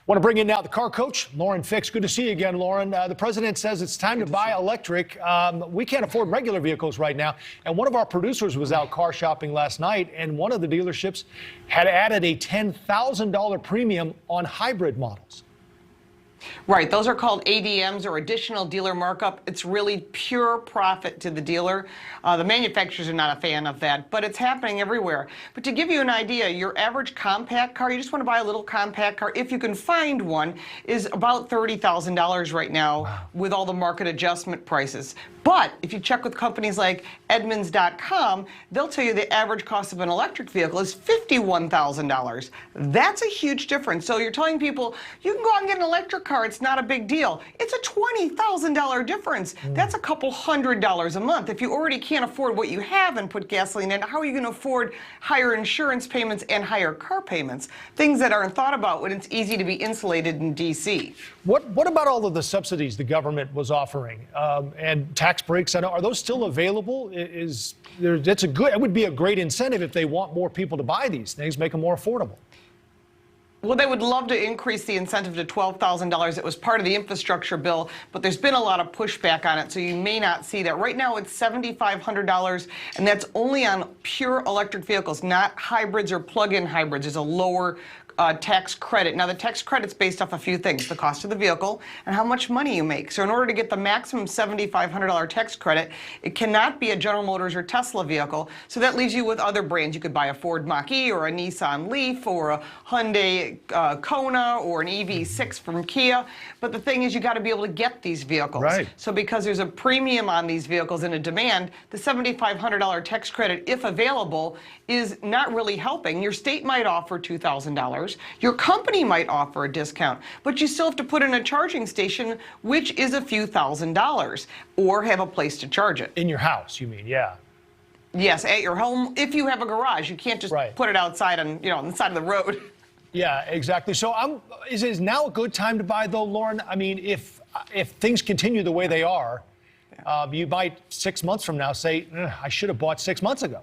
Want to bring in now the car coach, Lauren Fix. Good to see you again, Lauren. The president says it's time to buy electric. We can't afford regular vehicles right now. And one of our producers was out car shopping last night, and one of the dealerships had added a $10,000 premium on hybrid models. Right. Those are called ADMs, or additional dealer markup. It's really pure profit to the dealer. The manufacturers are not a fan of that, but it's happening everywhere. But to give you an idea, your average compact car, you just want to buy a little compact car, if you can find one, is about $30,000 right now with all the market adjustment prices. But if you check with companies like Edmunds.com, they'll tell you the average cost of an electric vehicle is $51,000. That's a huge difference. So you're telling people, you can go out and get an electric car, it's not a big deal. It's a $20,000 difference. That's a couple $100s a month. If you already can't afford what you have and put gasoline in, how are you going to afford higher insurance payments and higher car payments? Things that aren't thought about when it's easy to be insulated in D.C. What about all of the subsidies the government was offering and tax breaks? I know, are those still available? It would be a great incentive if they want more people to buy these things, make them more affordable. Well, they would love to increase the incentive to $12,000. It was part of the infrastructure bill, but there's been a lot of pushback on it, so you may not see that. Right now, it's $7,500, and that's only on pure electric vehicles, not hybrids or plug-in hybrids. There's a lower tax credit. Now, the tax credit's based off a few things: the cost of the vehicle and how much money you make. So in order to get the maximum $7,500 tax credit, it cannot be a General Motors or Tesla vehicle. So that leaves you with other brands. You could buy a Ford Mach-E or a Nissan Leaf or a Hyundai Kona or an EV6 from Kia. But the thing is, you got to be able to get these vehicles. Right. So because there's a premium on these vehicles and a demand, the $7,500 tax credit, if available, is not really helping. Your state might offer $2,000. Your company might offer a discount, but you still have to put in a charging station, which is a few $1,000s, or have a place to charge it. In your house, you mean? Yeah. Yes, at your home. If you have a garage, you can't just put it outside on the side of the road. Yeah, exactly. So is now a good time to buy, though, Lauren? I mean, if things continue the way they are, you might 6 months from now say, I should have bought 6 months ago.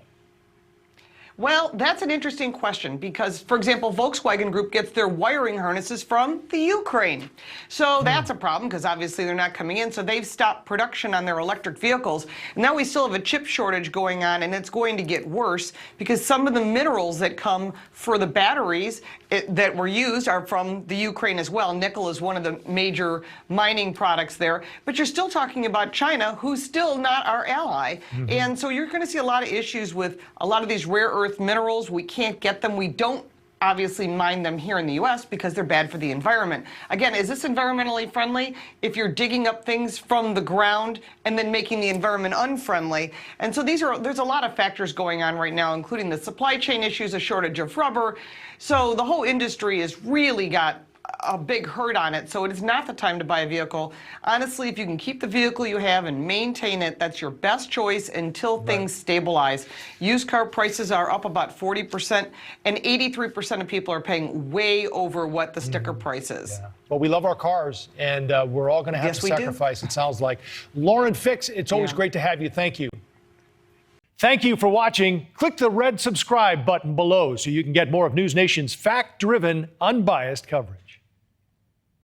Well, that's an interesting question because, for example, Volkswagen Group gets their wiring harnesses from the Ukraine. So that's a problem because obviously they're not coming in. So they've stopped production on their electric vehicles. And now we still have a chip shortage going on, and it's going to get worse because some of the minerals that come for the batteries that were used are from the Ukraine as well. Nickel is one of the major mining products there. But you're still talking about China, who's still not our ally. And so you're going to see a lot of issues with a lot of these rare earth minerals. We can't get them. We don't obviously mine them here in the U.S. because they're bad for the environment. Again, is this environmentally friendly if you're digging up things from the ground and then making the environment unfriendly? And so there's a lot of factors going on right now, including the supply chain issues, a shortage of rubber. So the whole industry has really got a big hurt on it, so it is not the time to buy a vehicle. Honestly, if you can keep the vehicle you have and maintain it, that's your best choice until things stabilize. Used car prices are up about 40%, and 83% of people are paying way over what the sticker price is. Yeah. But we love our cars, and we're all going to have to sacrifice, it sounds like. Lauren Fix, it's always great to have you. Thank you. Thank you for watching. Click the red subscribe button below so you can get more of NewsNation's fact-driven, unbiased coverage.